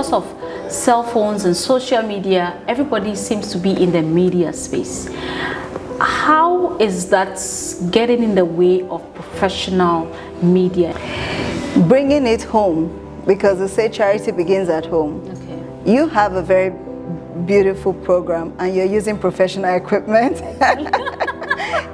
because of cell phones and social media, everybody seems to be in the media space. How is that getting in the way of professional media? Bringing it home, because they say charity begins at home. Okay. You have a very beautiful program and you're using professional equipment.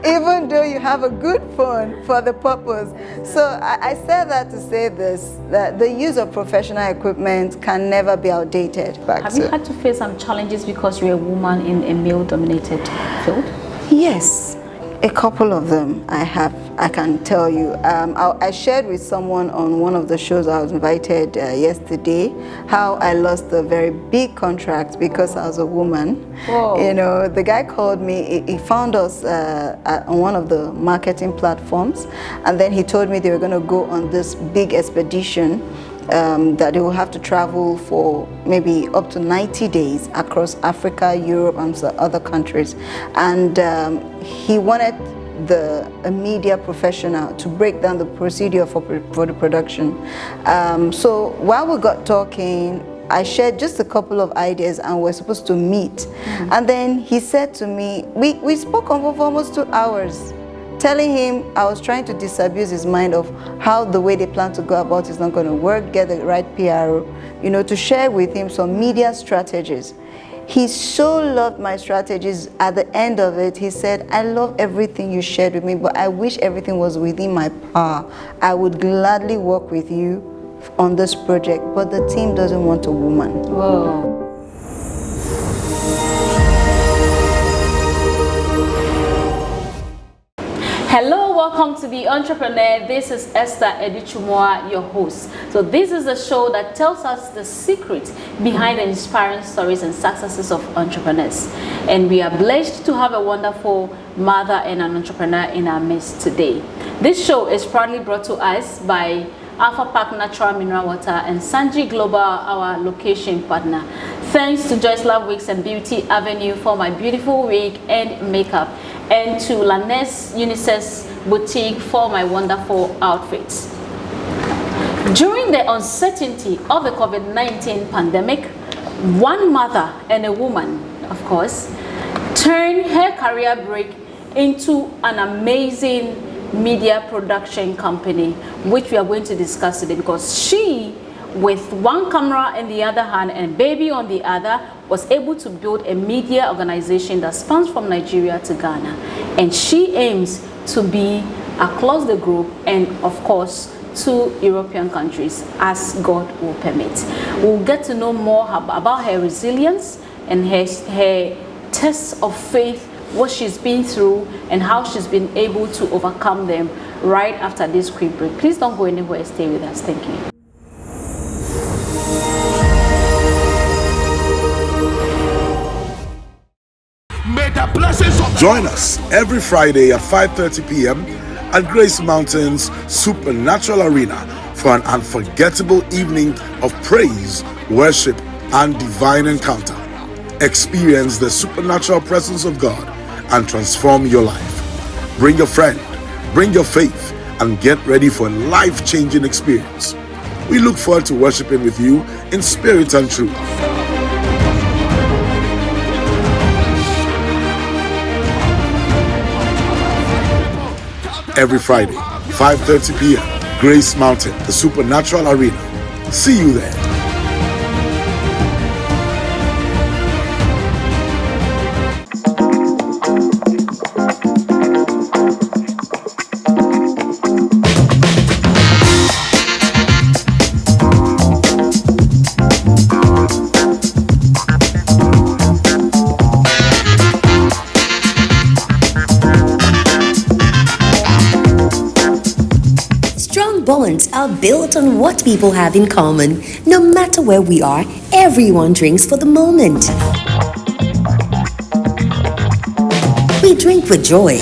Even though you have a good phone for the purpose. So I said that to say this, that the use of professional equipment can never be outdated. Have you had to face some challenges because you're a woman in a male-dominated field? Yes, a couple of them I have, I can tell you. I shared with someone on one of the shows I was invited yesterday how I lost a very big contract because I was a woman. Whoa. You know, the guy called me, he found us on one of the marketing platforms, and then he told me they were going to go on this big expedition that they will have to travel for maybe up to 90 days across Africa, Europe, and some other countries. And he wanted a media professional to break down the procedure for the production. So while we got talking, I shared just a couple of ideas and we're supposed to meet. Mm-hmm. And then he said to me, we spoke for almost 2 hours. Telling him I was trying to disabuse his mind of how the way they plan to go about is not going to work, get the right PR, you know, to share with him some media strategies. He so loved my strategies. At the end of it, he said, I love everything you shared with me, but I wish everything was within my power. I would gladly work with you on this project, but the team doesn't want a woman. Whoa. Hello, welcome to Be Entrepreneur. This is Esther Edichumwa, your host. So this is a show that tells us the secret behind the inspiring stories and successes of entrepreneurs. And we are blessed to have a wonderful mother and an entrepreneur in our midst today. This show is proudly brought to us by Alpha Park Natural Mineral Water and Sanji Global, our location partner. Thanks to Joyce Love Wigs and Beauty Avenue for my beautiful wig and makeup, and to Lanes Unisex Boutique for my wonderful outfits. During the uncertainty of the COVID-19 pandemic, one mother and a woman, of course, turned her career break into an amazing media production company, which we are going to discuss today, because she, with one camera in the other hand and baby on the other, was able to build a media organization that spans from Nigeria to Ghana. And she aims to be across the globe and, of course, to European countries as God will permit. We'll get to know more about her resilience and her tests of faith, what she's been through and how she's been able to overcome them right after this quick break. Please don't go anywhere, stay with us. Thank you. Join us every Friday at 5:30 p.m. at Grace Mountain's Supernatural Arena for an unforgettable evening of praise, worship, and divine encounter. Experience the supernatural presence of God and transform your life. Bring a friend, bring your faith, and get ready for a life-changing experience. We look forward to worshiping with you in spirit and truth. Every Friday, 5:30 p.m., Grace Mountain, the Supernatural Arena. See you there. Bonds are built on what people have in common. No matter where we are, everyone drinks for the moment. We drink with joy.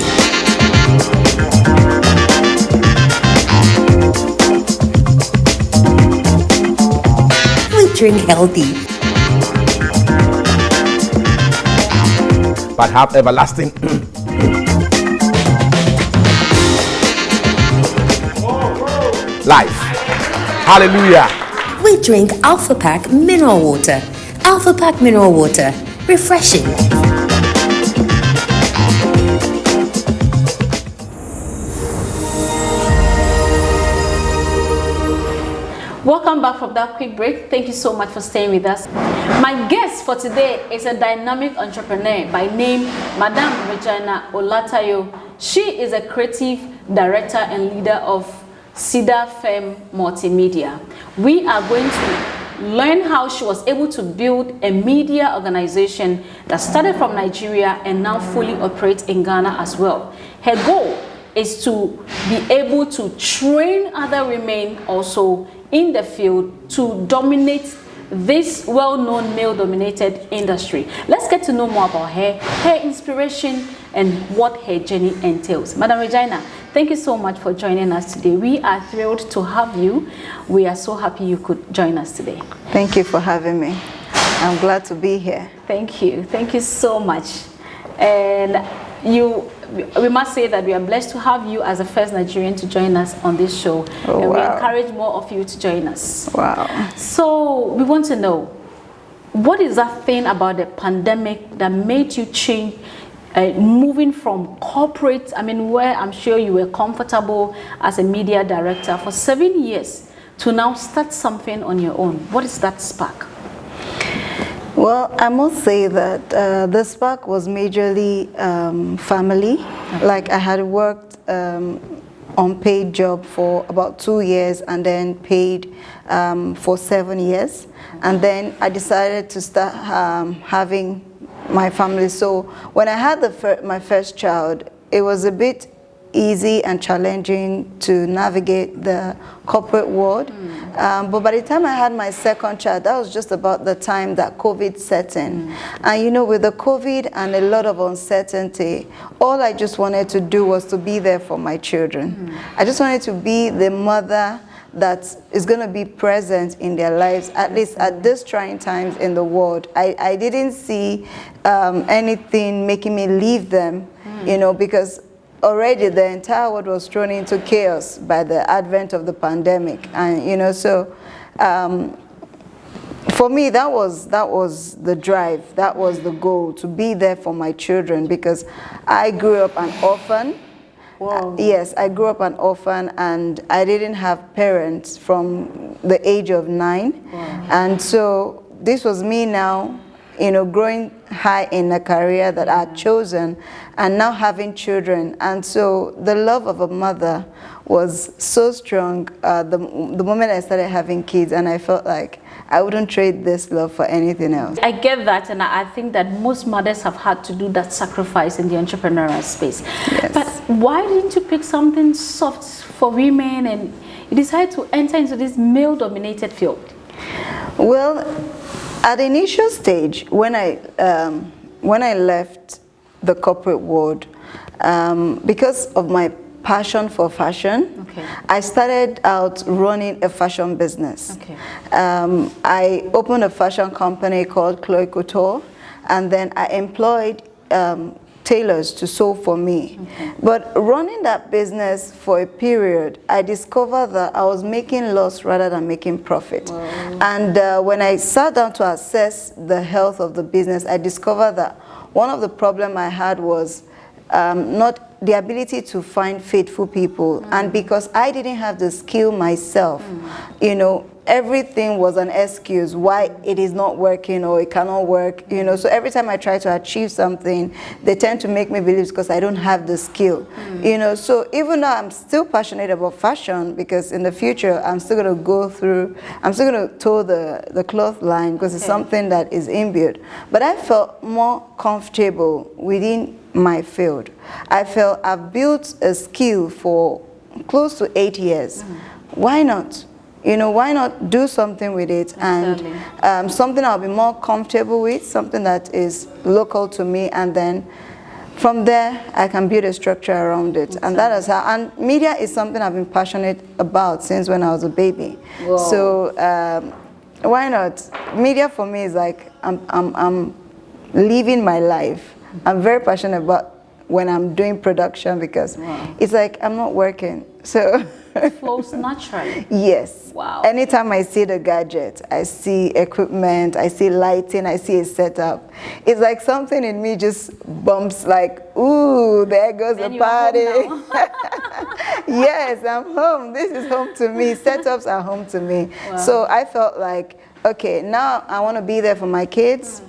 We drink healthy. But have everlasting life. Hallelujah. we drink Alpha Pack Mineral Water. Alpha Pack Mineral Water. Refreshing. Welcome back from that quick break. Thank you so much for staying with us. My guest for today is a dynamic entrepreneur by name Madam Regina Olatayo. She is a creative director and leader of Cedar Fem Multimedia. We are going to learn how she was able to build a media organization that started from Nigeria and now fully operates in Ghana as well. Her goal is to be able to train other women also in the field to dominate this well-known male-dominated industry. Let's get to know more about her inspiration, and what her journey entails. Madam Regina, thank you so much for joining us today. We are thrilled to have you. We are so happy you could join us today. Thank you for having me. I'm glad to be here. Thank you. Thank you so much. And we must say that we are blessed to have you as the first Nigerian to join us on this show. Oh, and wow. we encourage more of you to join us. Wow. So we want to know, what is that thing about the pandemic that made you change, moving from corporate, where I'm sure you were comfortable as a media director for 7 years, to now start something on your own? What is that spark? Well, I must say that the spark was majorly family. Okay. Like I had worked on paid job for about 2 years and then paid for 7 years. And then I decided to start having my family. So when I had my first child, it was a bit easy and challenging to navigate the corporate world. But by the time I had my second child, that was just about the time that COVID set in. And you know, with the COVID and a lot of uncertainty, all I just wanted to do was to be there for my children. I just wanted to be the mother that is going to be present in their lives, at least at this trying times in the world. I didn't see anything making me leave them, you know, because already the entire world was thrown into chaos by the advent of the pandemic. And you know, so for me, that was the drive, that was the goal, to be there for my children, because I grew up an orphan. Wow. Yes, I grew up an orphan, and I didn't have parents from the age of 9. Wow. And so this was me now, you know, growing high in a career that I had chosen, and now having children. And so the love of a mother was so strong the moment I started having kids, and I felt like I wouldn't trade this love for anything else. I get that, and I think that most mothers have had to do that sacrifice in the entrepreneurial space. Yes. But why didn't you pick something soft for women and you decided to enter into this male-dominated field? Well, at the initial stage, when I left the corporate world, because of my passion for fashion, okay, I started out running a fashion business. Okay. I opened a fashion company called Chloe Couture, and then I employed tailors to sew for me. Okay. But running that business for a period, I discovered that I was making loss rather than making profit. Wow. And when I sat down to assess the health of the business, I discovered that one of the problems I had was not the ability to find faithful people. And because I didn't have the skill myself, you know, everything was an excuse why it is not working or it cannot work, you know. So every time I try to achieve something, they tend to make me believe because I don't have the skill, you know. So even though I'm still passionate about fashion, because in the future I'm still going to go through, I'm still going to toe the cloth line, because it's something that is inbuilt. But I felt more comfortable within my field. I felt I've built a skill for close to 8 years. Why not? You know, why not do something with it? Exactly. And something I'll be more comfortable with, something that is local to me, and then from there I can build a structure around it. Exactly. And that is how, and media is something I've been passionate about since when I was a baby. Whoa. So why not? Media for me is like I'm living my life. I'm very passionate about when I'm doing production, because it's like I'm not working. So Flows naturally. Yes. Wow. Anytime I see the gadget, I see equipment, I see lighting, I see a setup. It's like something in me just bumps like, ooh, there goes Then the you are party. home now. Yes, I'm home. This is home to me. Setups are home to me. Wow. So I felt like, okay, now I want to be there for my kids.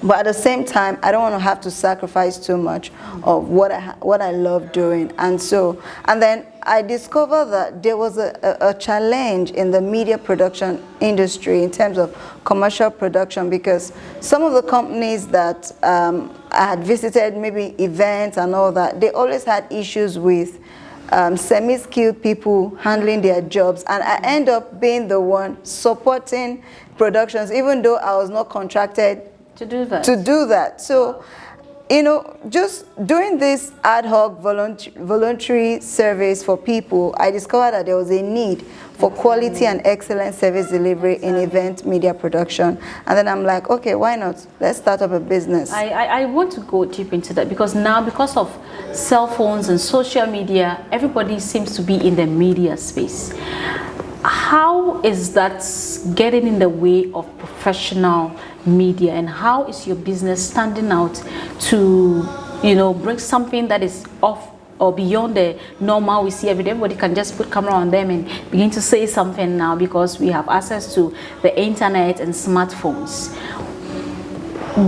But at the same time, I don't want to have to sacrifice too much of what I love doing. And then I discovered that there was a challenge in the media production industry in terms of commercial production, because some of the companies that I had visited, maybe events and all that, they always had issues with semi-skilled people handling their jobs, and I end up being the one supporting productions, even though I was not contracted To do that. So, you know, just doing this ad hoc voluntary service for people, I discovered that there was a need for quality and excellent service delivery in event media production. And then I'm like, okay, why not? Let's start up a business. I want to go deep into that, because now, because of cell phones and social media, everybody seems to be in the media space. How is that getting in the way of professional media, and how is your business standing out to, you know, bring something that is off or beyond the normal we see every day? Everybody can just put camera on them and begin to say something now, because we have access to the internet and smartphones.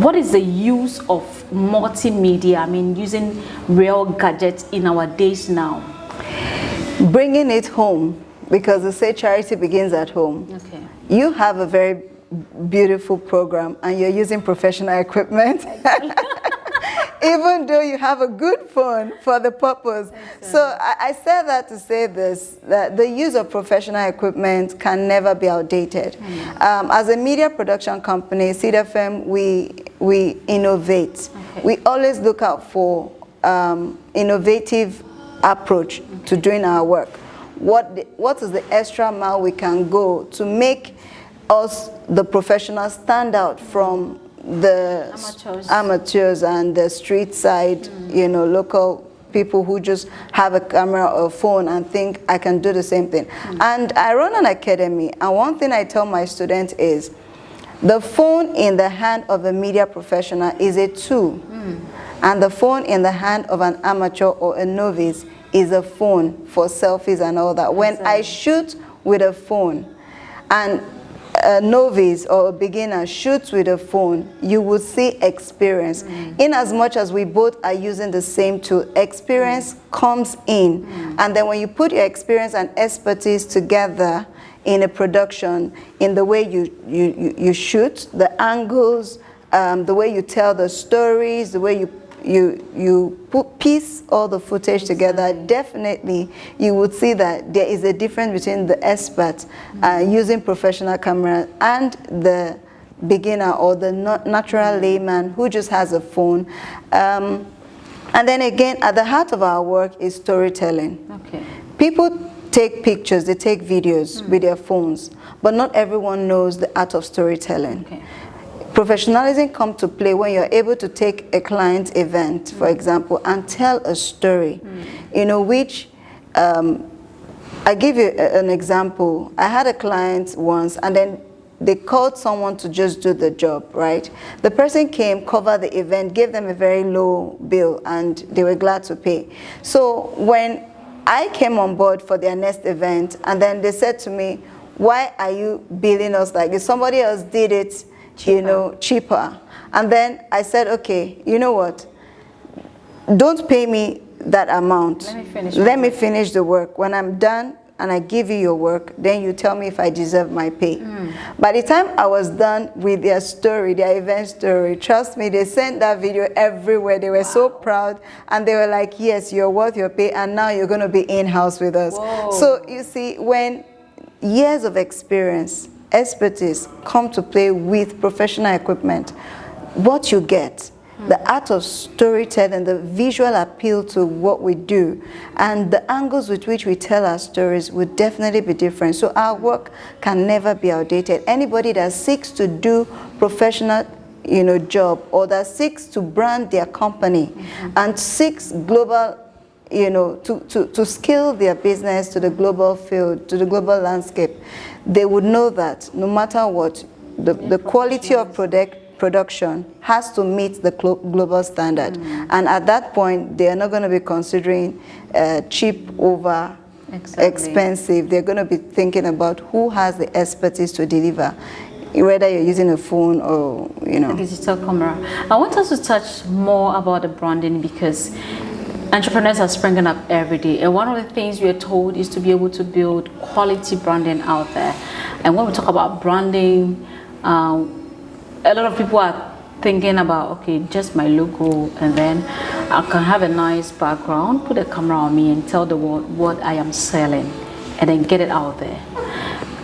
What is the use of multimedia, I mean using real gadgets in our days now? Bringing it home, because they say charity begins at home. Okay. You have a very beautiful program and you're using professional equipment. Even though you have a good phone for the purpose. Exactly. So I said that to say this, that the use of professional equipment can never be outdated. As a media production company, Cedar FM, we innovate. Okay. We always look out for innovative approach to doing our work. What is the extra mile we can go to make us, the professionals, stand out from the amateurs and the street side, you know, local people who just have a camera or a phone and think I can do the same thing. And I run an academy, and one thing I tell my students is, the phone in the hand of a media professional is a tool, and the phone in the hand of an amateur or a novice is a phone for selfies and all that. When I shoot with a phone and a novice or a beginner shoots with a phone, you will see experience. In as much as we both are using the same tool, experience comes in. And then when you put your experience and expertise together in a production, in the way you shoot, the angles, the way you tell the stories, the way you piece all the footage together, definitely you would see that there is a difference between the expert using professional camera and the beginner or the natural layman who just has a phone. And then again, at the heart of our work is storytelling. Okay. People take pictures, they take videos with their phones, but not everyone knows the art of storytelling. Okay. Professionalism comes to play when you're able to take a client event, for example, and tell a story, you know, which, I give you an example. I had a client once, and then they called someone to just do the job, right? The person came, covered the event, gave them a very low bill, and they were glad to pay. So when I came on board for their next event, and then they said to me, why are you billing us like this? Somebody else did it, you know, cheaper. And then I said, okay, you know what? Don't pay me that amount. Let me finish the work. When I'm done and I give you your work, then you tell me if I deserve my pay. By the time I was done with their story, their event story, trust me, they sent that video everywhere. They were so proud, and they were like, yes, you're worth your pay, and now you're going to be in-house with us. Whoa. So you see, when years of experience, expertise come to play with professional equipment, what you get, the art of storytelling, the visual appeal to what we do, and the angles with which we tell our stories would definitely be different. So our work can never be outdated. Anybody that seeks to do professional, you know, job, or that seeks to brand their company and seeks global, you know, to scale their business to the global field, to the global landscape, they would know that no matter what, the quality of production has to meet the global standard. And at that point, they are not going to be considering cheap over expensive. They're going to be thinking about who has the expertise to deliver, whether you're using a phone or, you know, a digital camera. I want us to touch more about the branding, because entrepreneurs are springing up every day, and one of the things we are told is to be able to build quality branding out there. And when we talk about branding, a lot of people are thinking about, okay, just my logo, and then I can have a nice background, put a camera on me and tell the world what I am selling, and then get it out there.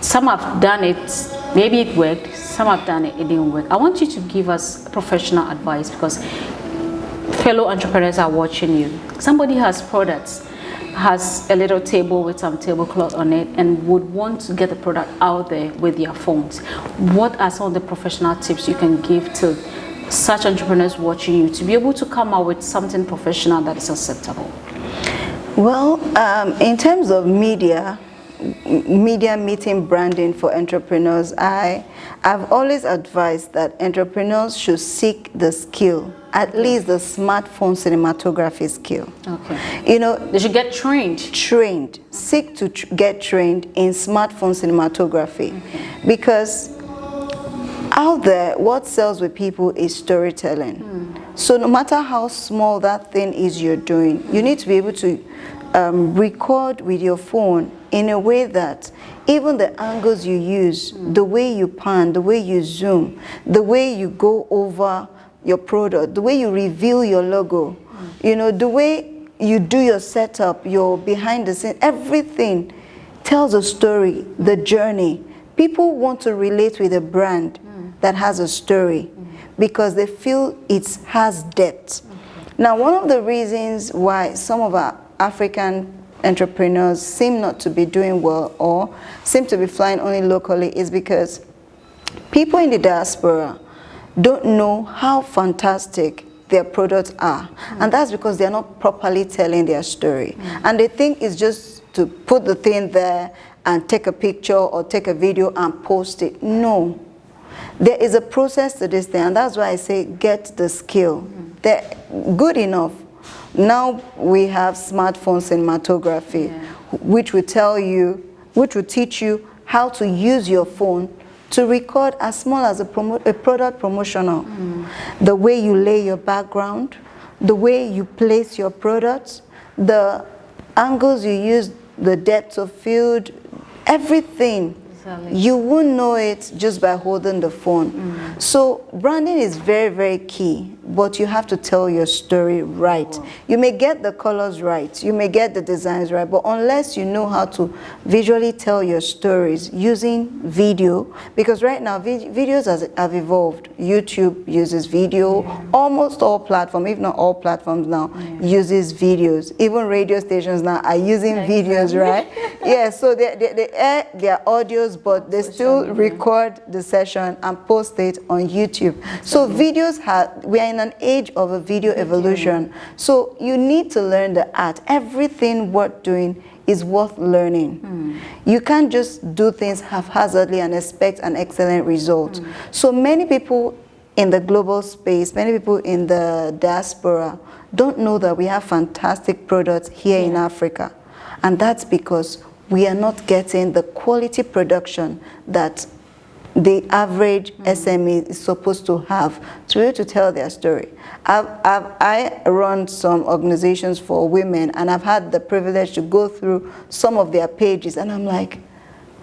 Some have done it, maybe it worked, some have done it, it didn't work. I want you to give us professional advice, because fellow entrepreneurs are watching you. Somebody has products, has a little table with some tablecloth on it, and would want to get the product out there with their phones. What are some of the professional tips you can give to such entrepreneurs watching you to be able to come out with something professional that is acceptable? Well, in terms of media meeting branding for entrepreneurs, I've always advised that entrepreneurs should seek the skill, at least the smartphone cinematography skill. Okay. You know, they should get trained. Seek to get trained in smartphone cinematography. Okay. Because out there, what sells with people is storytelling. So no matter how small that thing is you're doing, you need to be able to record with your phone in a way that even the angles you use, the way you pan, the way you zoom, the way you go over your product, the way you reveal your logo, you know, the way you do your setup, your behind the scenes, everything tells a story, the journey. People want to relate with a brand that has a story because they feel it has depth. Now, one of the reasons why some of our African entrepreneurs seem not to be doing well or seem to be flying only locally is because people in the diaspora don't know how fantastic their products are. And that's because they're not properly telling their story. And they think it's just to put the thing there and take a picture or take a video and post it. No. There is a process to this thing, and that's why I say get the skill. They're good enough. Now we have smartphone cinematography, which will tell you, which will teach you how to use your phone to record as small as a product promotional. The way you lay your background, the way you place your products, the angles you use, the depth of field, everything. You won't know it just by holding the phone. So branding is very, very key, but you have to tell your story right. You may get the colors right, you may get the designs right, but unless you know how to visually tell your stories using video, because right now videos have evolved. YouTube uses video, almost all platforms, if not all platforms now, uses videos. Even radio stations now are using videos, right? So they air their audios, but they still record the session and post it on YouTube. So videos we are in an age of a video evolution. So you need to learn the art. Everything worth doing is worth learning. You can't just do things haphazardly and expect an excellent result. So many people in the global space, many people in the diaspora don't know that we have fantastic products here in Africa. And that's because we are not getting the quality production that the average SME is supposed to have to be able to tell their story. I run some organizations for women, and I've had the privilege to go through some of their pages, and I'm like,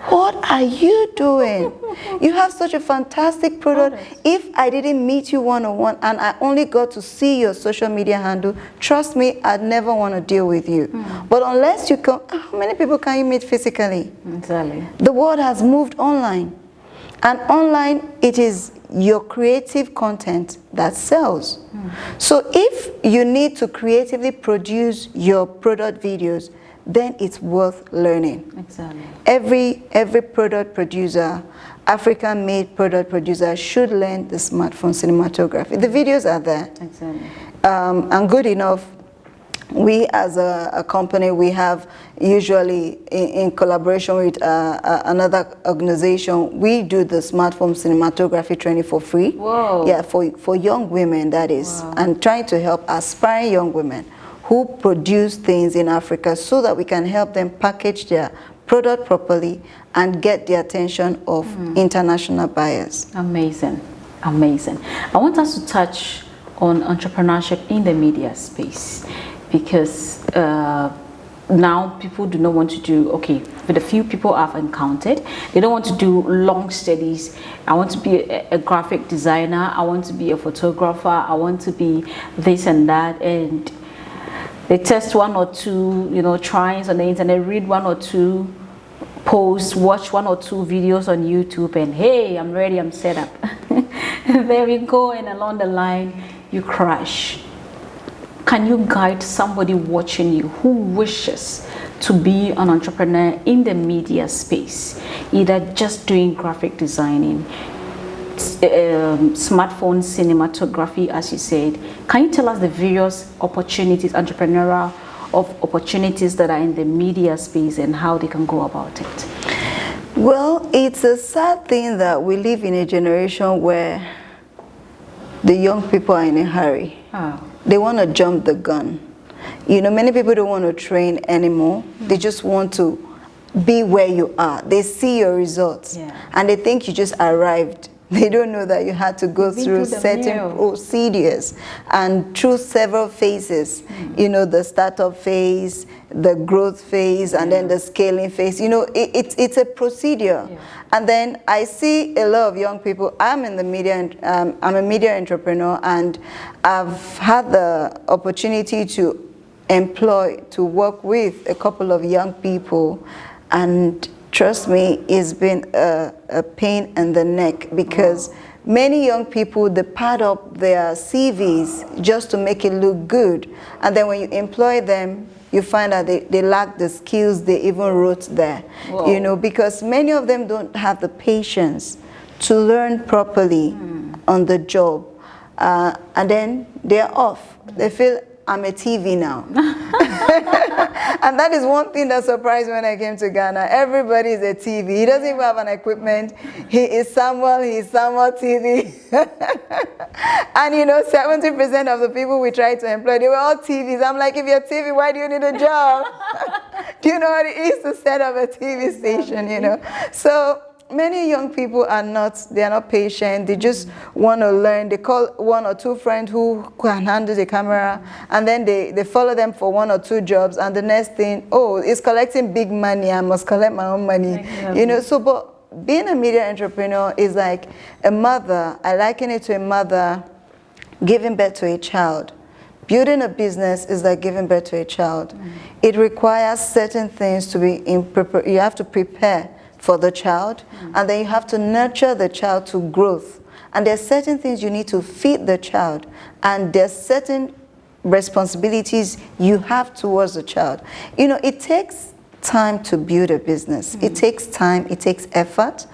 what are you doing? You have such a fantastic product. If I didn't meet you one-on-one and I only got to see your social media handle, trust me, I'd never want to deal with you. But unless you come, how many people can you meet physically? Exactly. The world has moved online. And online, it is your creative content that sells. So if you need to creatively produce your product videos, then it's worth learning. Exactly. Every product producer, African-made product producer, should learn the smartphone cinematography. The videos are there. Exactly. And good enough, We as a company, we have usually in collaboration with another organization, we do the smartphone cinematography training for free. Whoa. Yeah, for young women, that is. Wow. And trying to help aspiring young women who produce things in Africa so that we can help them package their product properly and get the attention of international buyers. Amazing, amazing. I want us to touch on entrepreneurship in the media space, because now people do not want to do, okay, for the few people I've encountered, they don't want to do long studies. I want to be a graphic designer, I want to be a photographer, I want to be this and that, and they test one or two, tries on the internet, read one or two posts, watch one or two videos on YouTube, and hey, I'm ready, I'm set up. There we go, and along the line, you crash. Can you guide somebody watching you who wishes to be an entrepreneur in the media space, either just doing graphic designing, smartphone cinematography, as you said? Can you tell us the various opportunities, entrepreneurial opportunities that are in the media space, and how they can go about it? Well, it's a sad thing that we live in a generation where the young people are in a hurry. Oh. They want to jump the gun. Many people don't want to train anymore. They just want to be where you are. They see your results, and they think you just arrived. They don't know that you had to go through certain procedures and through several phases. The startup phase, the growth phase, and then the scaling phase. It's a procedure. And then I see a lot of young people. I'm in the media, I'm a media entrepreneur, and I've had the opportunity to work with a couple of young people, and trust me, it's been a pain in the neck, because many young people, they pad up their CVs just to make it look good. And then when you employ them, you find that they lack the skills they even wrote there. Whoa. Because many of them don't have the patience to learn properly on the job. And then they're off. They feel, I'm a TV now. And that is one thing that surprised me when I came to Ghana. Everybody is a TV. He doesn't even have an equipment. He is Samuel TV. And 70% of the people we tried to employ, they were all TVs. I'm like, if you're TV, why do you need a job? Do you know what it is to set up a TV station, So many young people are not patient. They just want to learn. They call one or two friends who can handle the camera, and then they follow them for one or two jobs, and the next thing, it's collecting big money, I must collect my own money. So but being a media entrepreneur is like a mother. I liken it to a mother giving birth to a child. Building a business is like giving birth to a child. It requires certain things to be you have to prepare for the child, and then you have to nurture the child to growth. And there's certain things you need to feed the child, and there's certain responsibilities you have towards the child. It takes time to build a business. It takes time, it takes effort.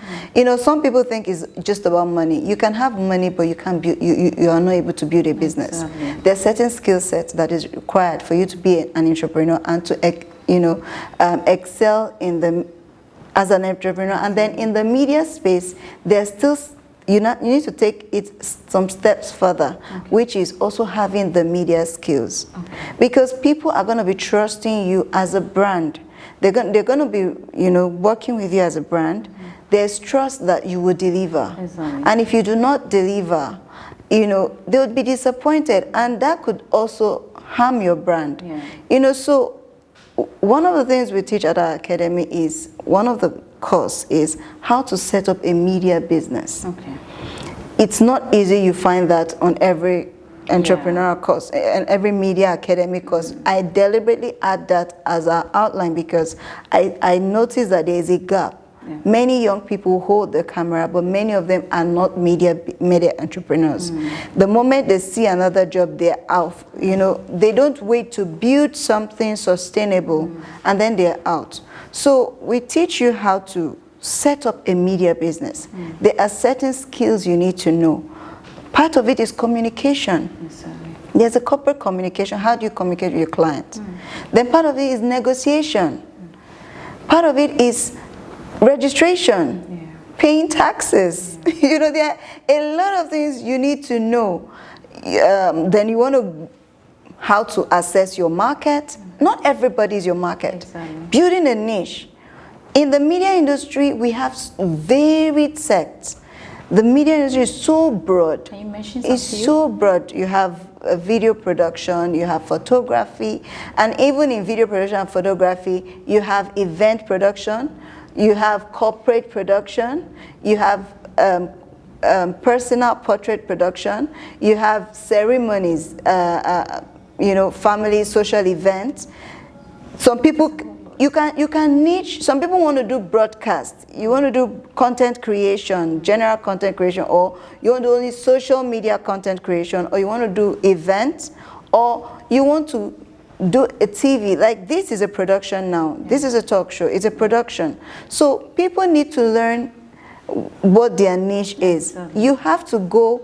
Some people think it's just about money. You can have money, but you can't build, you are not able to build a business. Exactly. There's certain skill sets that is required for you to be an entrepreneur and to excel as an entrepreneur. And then in the media space, there's still, you need to take it some steps further, which is also having the media skills. Because people are going to be trusting you as a brand. They're going to be, working with you as a brand. There's trust that you will deliver. Exactly. And if you do not deliver, they would be disappointed, and that could also harm your brand. So one of the things we teach at our academy is, one of the course is how to set up a media business. It's not easy. You find that on every entrepreneurial course and every media academic course. I deliberately add that as our outline because I noticed that there is a gap. Many young people hold the camera, but many of them are not media entrepreneurs. The moment they see another job, they're out. They don't wait to build something sustainable, and then they're out. So we teach you how to set up a media business. There are certain skills you need to know. Part of it is communication. There's a corporate communication. How do you communicate with your client? Then part of it is negotiation. Part of it is registration, paying taxes. You know, there are a lot of things you need to know. Then you want to how to assess your market. Not everybody is your market. Exactly. Building a niche. In the media industry, we have varied sects. The media industry is so broad. Can you mention It's something? so broad. You have video production, you have photography, and even in video production and photography, you have event production, you have corporate production, you have personal portrait production, you have ceremonies, you know, family, social events. Some people, you can niche. Some people want to do broadcast. You want to do content creation, general content creation, or you want to do only social media content creation, or you want to do events, or you want to do a TV. Like this is a production now. This is a talk show. It's a production. So people need to learn what their niche is. You have to go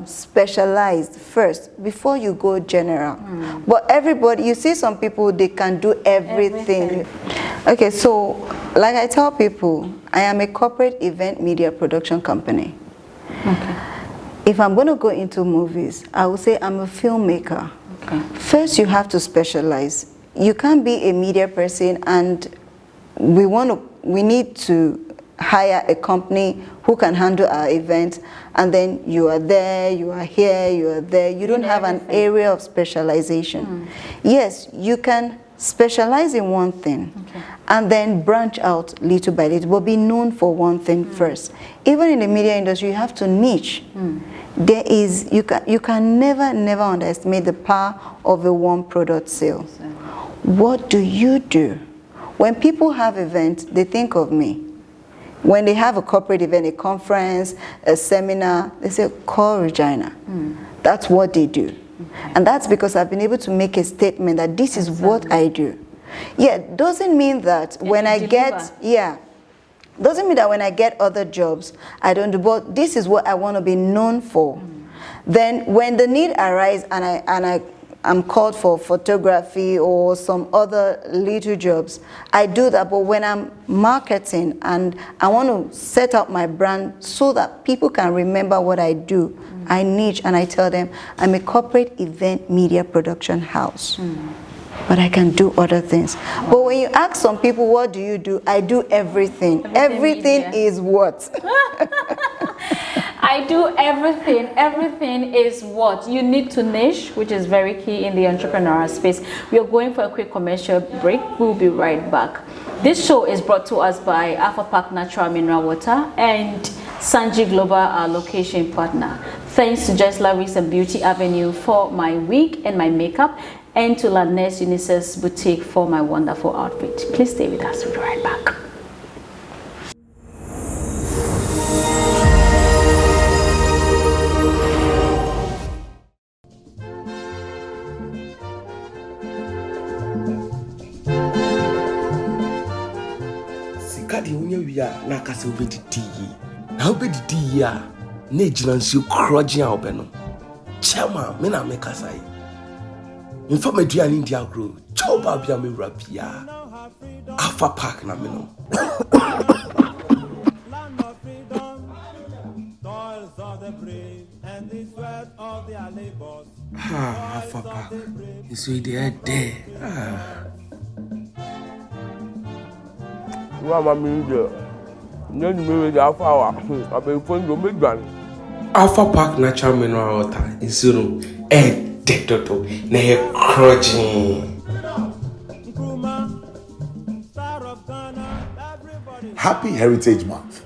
specialized first before you go general. But everybody, you see some people, they can do everything. Okay, so like I tell people, I am a corporate event media production company. Okay. If I'm going to go into movies, I will say I'm a filmmaker. Okay. First, you have to specialize. You can't be a media person and we need to hire a company who can handle our event, and then you are there, you are here, you are there. You don't have an area of specialization. Yes, you can specialize in one thing and then branch out little by little, but be known for one thing first. Even in the media industry, you have to niche. There is, you can never underestimate the power of a one product sale. What do you do? When people have events, they think of me. When they have a corporate event, a conference, a seminar, they say, call Regina. That's what they do. And that's because I've been able to make a statement that this is what I do. Yeah, doesn't mean that when I get, doesn't mean that when I get other jobs, I don't do, but this is what I want to be known for. Then when the need arises and I'm called for photography or some other little jobs, I do that. But when I'm marketing and I want to set up my brand so that people can remember what I do, I niche and I tell them I'm a corporate event media production house. But I can do other things. But when you ask some people, what do you do? I do everything. Everything is what? I do everything. Everything is what? You need to niche, which is very key in the entrepreneurial space. We are going for a quick commercial break. We'll be right back. This show is brought to us by Alpha Park Natural Mineral Water and Sanji Global, our location partner. Thanks to Just Lavis and Beauty Avenue for my wig and my makeup, and to Lanes Unisex Boutique for my wonderful outfit. Please stay with us. We'll be right back. Sikadi unya wia na kase obedidi yi. Na obedidi yi a na ejina nsu kroje a obeno. Chema me na me kasai. Infa meduani ndi agro. Choba bia me rapia. Alpha Park na me no. Land of freedom, toils of the brave, and the sweat of their labors. Alpha Park. You see they there. Alpha Park Natural Mineral Water is dead na he crudging. Happy Heritage Month.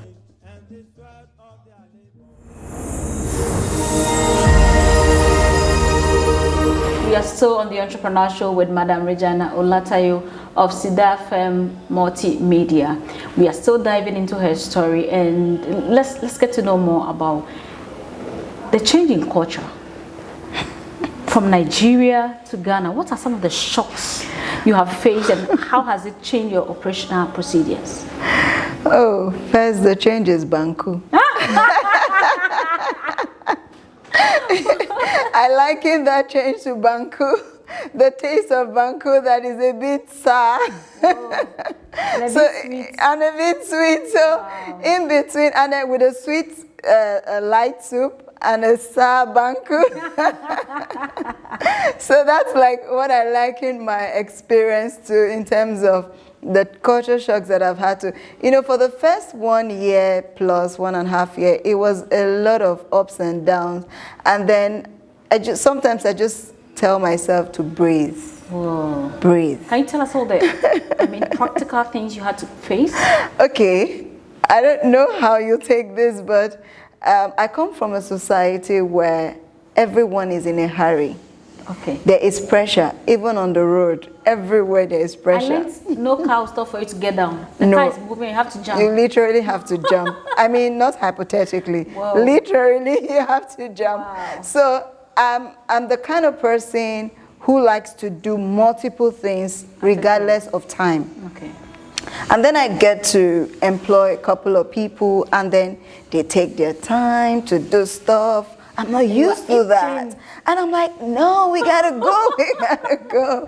We are still on the Entrepreneur Show with Madam Regina Olatayo of Cedar FM Multimedia. We are still diving into her story, and let's get to know more about the change in culture from Nigeria to Ghana. What are some of the shocks you have faced, and how has it changed your operational procedures? Oh, first the change is Banku. I liken that change to Banku. The taste of Banku that is a bit sour. And a bit sweet. And a bit sweet. So in between, and then with a sweet light soup and a sour Banku. So that's like what I liken my experience to in terms of the culture shocks that I've had to, for the first 1 year plus 1.5 years, it was a lot of ups and downs. And then sometimes I just tell myself to breathe. Whoa. Breathe. Can you tell us all the, practical things you had to face? Okay. I don't know how you take this, but I come from a society where everyone is in a hurry. Okay. There is pressure, even on the road. Everywhere there is pressure. And no car will stop for you to get down. The No. car is moving, you have to jump. You literally have to jump. I mean, not hypothetically. Whoa. Literally, you have to jump. Wow. So I'm the kind of person who likes to do multiple things regardless of time. Okay. And then I get to employ a couple of people, and then they take their time to do stuff. I'm not used to that. And I'm like, no, we gotta go, we gotta go.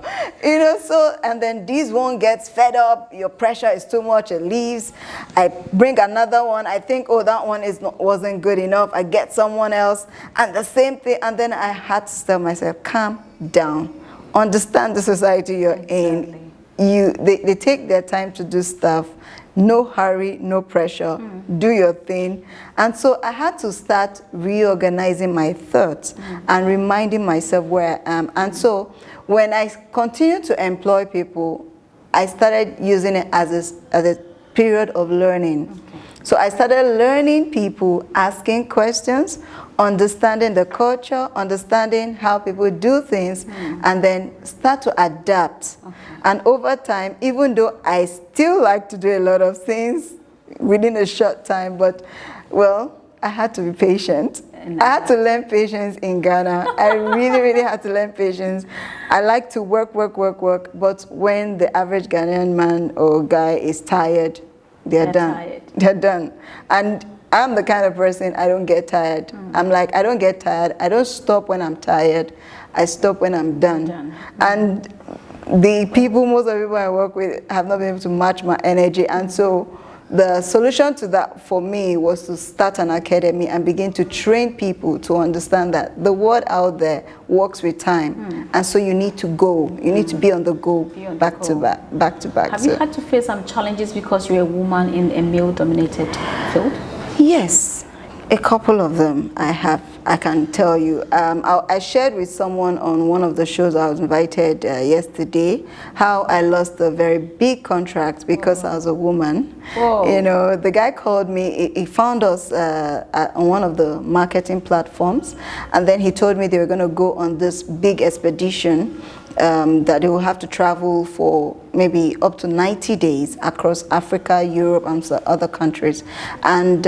So, and then this one gets fed up, your pressure is too much, it leaves. I bring another one, I think, oh, that one wasn't good enough. I get someone else, and the same thing. And then I had to tell myself, calm down, understand the society you're in. They take their time to do stuff. No hurry, no pressure, do your thing. And so I had to start reorganizing my thoughts and reminding myself where I am. And so when I continued to employ people, I started using it as a period of learning. Okay. So I started learning people, asking questions, understanding the culture, understanding how people do things, and then start to adapt. Okay. And over time, even though I still like to do a lot of things within a short time, but, well, I had to be patient. I had to learn patience in Ghana. I really, really had to learn patience. I like to work, but when the average Ghanaian man or guy is tired, they're done. Tired. They're done. And I'm the kind of person, I don't get tired. I'm like, I don't get tired. I don't stop when I'm tired. I stop when I'm done. And the people, most of the people I work with have not been able to match my energy. And so the solution to that for me was to start an academy and begin to train people to understand that the world out there works with time. And so you need to go. You need to be on the go, back to back. Have you had to face some challenges because you're a woman in a male-dominated field? Yes, a couple of them I have. I can tell you. I shared with someone on one of the shows I was invited yesterday how I lost a very big contract because I was a woman. Whoa. The guy called me. He found us on one of the marketing platforms, and then he told me they were going to go on this big expedition that they will have to travel for maybe up to 90 days across Africa, Europe, and some other countries. And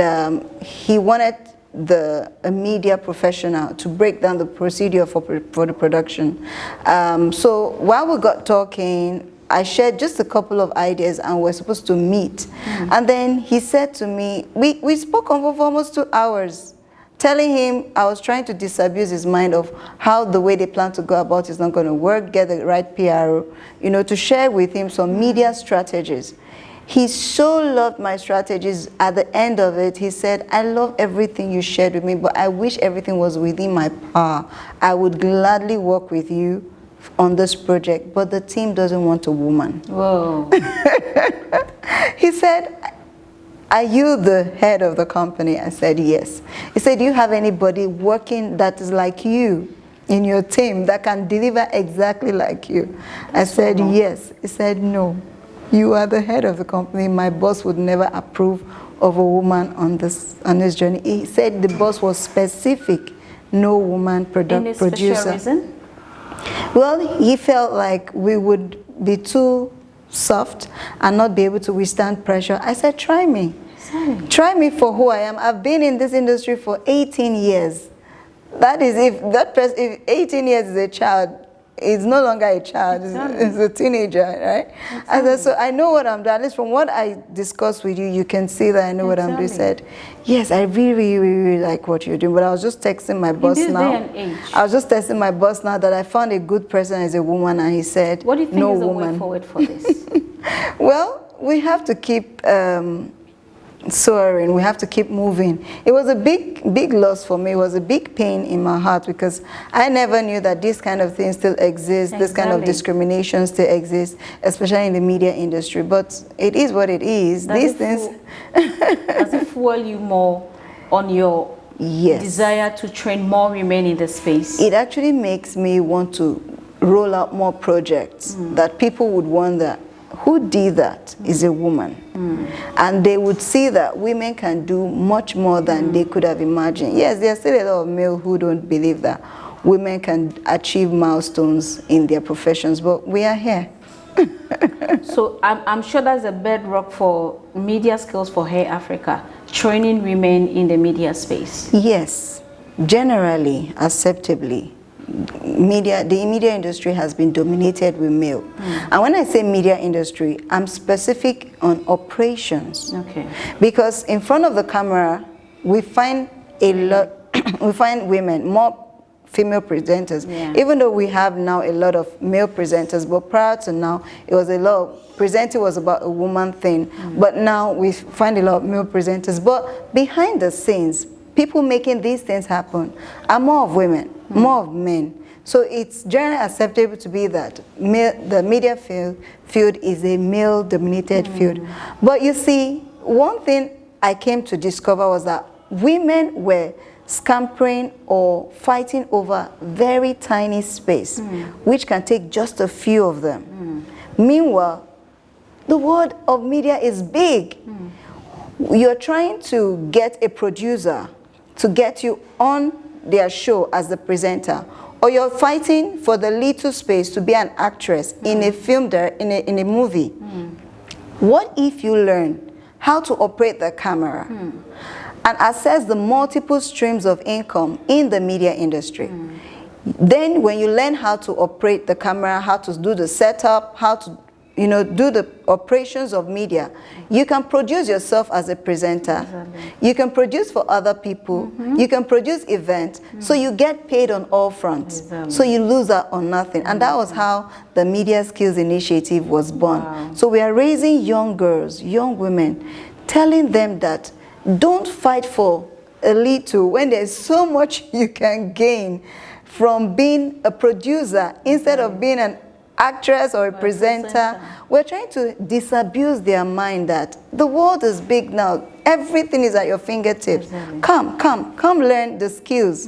he wanted a media professional to break down the procedure for the production. So while we got talking, I shared just a couple of ideas and we're supposed to meet. And then he said to me, we spoke for almost 2 hours, telling him I was trying to disabuse his mind of how the way they plan to go about is not going to work, get the right PR, to share with him some media strategies. He so loved my strategies. At the end of it, he said, I love everything you shared with me, but I wish everything was within my power. I would gladly work with you on this project, but the team doesn't want a woman. Whoa. He said, are you the head of the company? I said, yes. He said, do you have anybody working that is like you in your team that can deliver exactly like you? I said, yes. He said, no. You are the head of the company. My boss would never approve of a woman on this journey. He said the boss was specific, no woman producer. Any special reason? Well, he felt like we would be too soft and not be able to withstand pressure. I said, try me. Sorry. Try me for who I am. I've been in this industry for 18 years. That is, if 18 years is a child, is no longer a child, it's a teenager, right? I said, so I know what I'm doing. At least from what I discussed with you, you can see that I know what I'm doing. He said, yes, I really like what you're doing. But I was just texting my boss now. In this day and age. I was just texting my boss now that I found a good person as a woman, and he said, what do you think no is the woman. way forward for this? Well, we have to keep soaring. We have to keep moving. It was a big loss for me. It was a big pain in my heart because I never knew that this kind of thing still exists, this kind of discrimination still exists, especially in the media industry. But it is what it is. These things... Does it fuel you more on your desire to train more women in the space? It actually makes me want to roll out more projects that people would wonder, who did that is a woman. And they would see that women can do much more than they could have imagined. Yes, there's still a lot of males who don't believe that women can achieve milestones in their professions, but we are here. So I'm sure that's a bedrock for media skills for Hair Africa, training women in the media space. Yes, generally, acceptably. The media industry has been dominated with male. And when I say media industry, I'm specific on operations. Okay. Because in front of the camera, we find a lot, we find women, more female presenters, even though we have now a lot of male presenters, but prior to now, it was a lot of, presenting was about a woman thing, but now we find a lot of male presenters. But behind the scenes, people making these things happen are more of women, more of men. So it's generally acceptable to be that the media field is a male-dominated field. But you see, one thing I came to discover was that women were scampering or fighting over very tiny space, which can take just a few of them. Meanwhile, the world of media is big. You're trying to get a producer to get you on their show as the presenter, or you're fighting for the little space to be an actress in a film, in a movie. What if you learn how to operate the camera and access the multiple streams of income in the media industry? Then when you learn how to operate the camera, how to do the setup, how to do the operations of media, you can produce yourself as a presenter. You can produce for other people. You can produce events. So you get paid on all fronts. So you lose out on nothing. And that was how the Media Skills Initiative was born. So we are raising young girls, young women, telling them that don't fight for a little when there's so much you can gain from being a producer instead of being an actress or a presenter. We're trying to disabuse their mind that the world is big now. Everything is at your fingertips. Come learn the skills.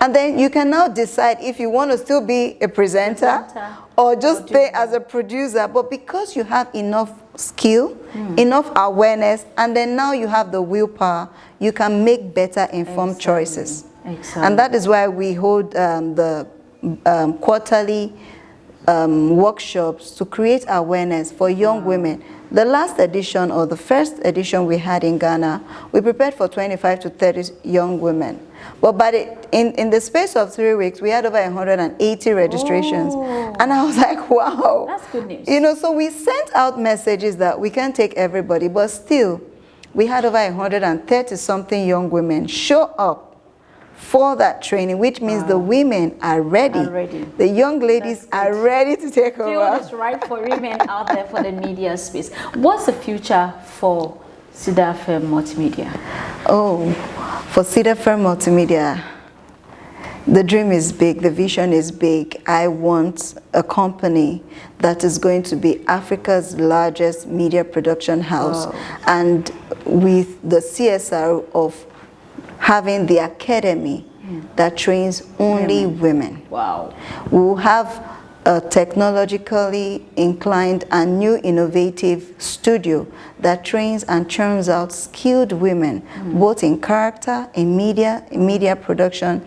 And then you can now decide if you want to still be a presenter or just stay as a producer. But because you have enough skill, enough awareness, and then now you have the willpower, you can make better informed choices. And that is why we hold the quarterly workshops to create awareness for young women. The last edition, or the first edition we had in Ghana, we prepared for 25 to 30 young women. But in the space of 3 weeks, we had over 180 registrations. And I was like, wow. That's good news. So we sent out messages that we can't take everybody, but still, we had over 130-something young women show up for that training, which means the women are ready. The young ladies are ready to take over. Field is right for women out there for the media space. What's the future for Cedar Fair Multimedia? Oh, for Cedar Fair Multimedia, the dream is big, the vision is big. I want a company that is going to be Africa's largest media production house, and with the CSR of having the academy that trains only women. Wow. We will have a technologically inclined and new innovative studio that trains and churns out skilled women, both in character, in media production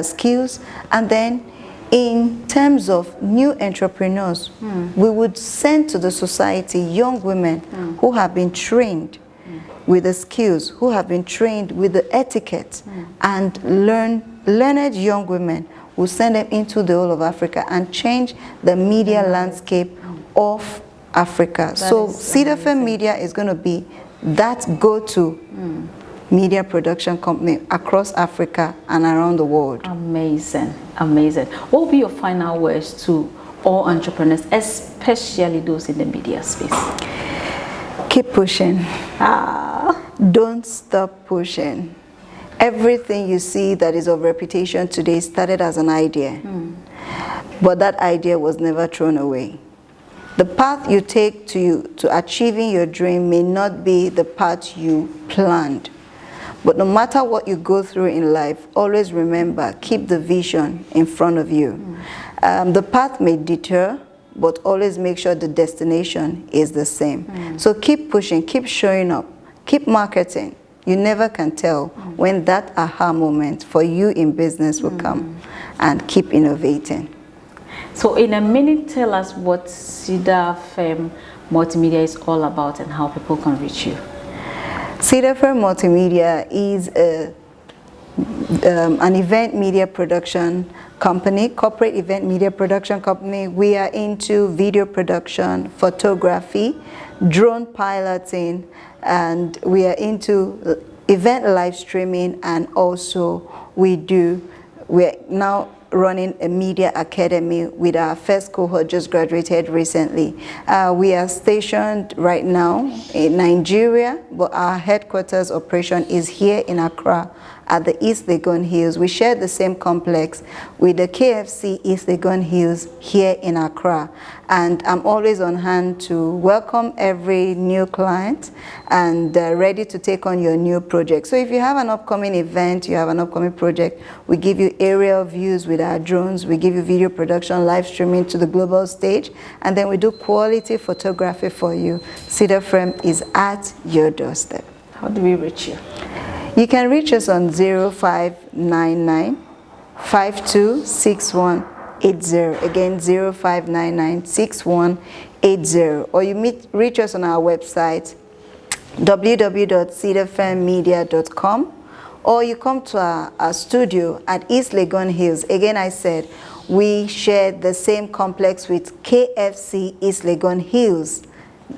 skills, and then in terms of new entrepreneurs, we would send to the society young women who have been trained with the skills, who have been trained with the etiquette, and learned young women we'll send them into the whole of Africa and change the media landscape of Africa. So Cedar Fair Media is going to be that go-to media production company across Africa and around the world. Amazing, amazing. What will be your final words to all entrepreneurs, especially those in the media space? Keep pushing. Don't stop pushing. Everything you see that is of reputation today started as an idea, but that idea was never thrown away. The path you take to achieving your dream may not be the path you planned. But no matter what you go through in life, always remember, keep the vision in front of you. The path may deter, but always make sure the destination is the same. So keep pushing, keep showing up, keep marketing. You never can tell when that aha moment for you in business will come, and keep innovating. So in a minute, tell us what Cedar Fair Multimedia is all about and how people can reach you. Cedar Fair Multimedia is an event media production company, corporate event media production company. We are into video production, photography, drone piloting, and we are into event live streaming, and also we're now running a media academy with our first cohort just graduated recently. We are stationed right now in Nigeria, but our headquarters operation is here in Accra at the East Legon Hills. We share the same complex with the KFC East Legon Hills here in Accra. And I'm always on hand to welcome every new client and ready to take on your new project. So if you have an upcoming event, you have an upcoming project, we give you aerial views with our drones, we give you video production, live streaming to the global stage, and then we do quality photography for you. Cedar Fair is at your doorstep. How do we reach you? You can reach us on 0599 526180. Again, 0599 6180. Or you reach us on our website, www.cedarfairmedia.com. Or you come to our studio at East Legon Hills. Again, I said, we share the same complex with KFC East Legon Hills.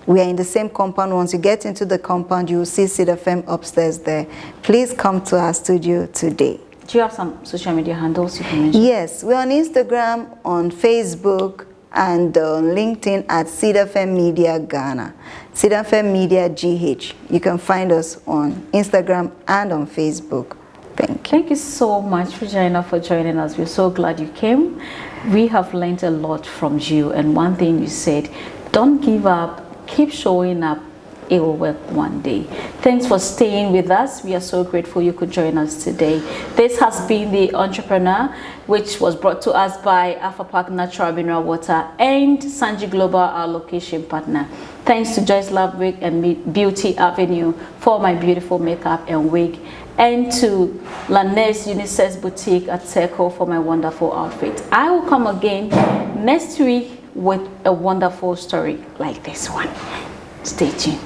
We are in the same compound. Once you get into the compound, you will see Cedar Fair upstairs there. Please come to our studio today. Do you have some social media handles you can mention? Yes, we're on Instagram, on Facebook, and on LinkedIn at Cedar Fair Media Ghana. Cedar Fair Media GH. You can find us on Instagram and on Facebook. Thank you. Thank you so much, Regina, for joining us. We're so glad you came. We have learned a lot from you, and one thing you said, don't give up. Keep showing up. It will work one day. Thanks for staying with us. We are so grateful you could join us today. This has been The Entrepreneur, which was brought to us by Alpha Park Natural Mineral Water and Sanji Global, our location partner. Thanks to Joyce Love Wig and Beauty Avenue for my beautiful makeup and wig, and to Lanes Unisex Boutique at Seco for my wonderful outfit. I will come again next week with a wonderful story like this one. Stay tuned.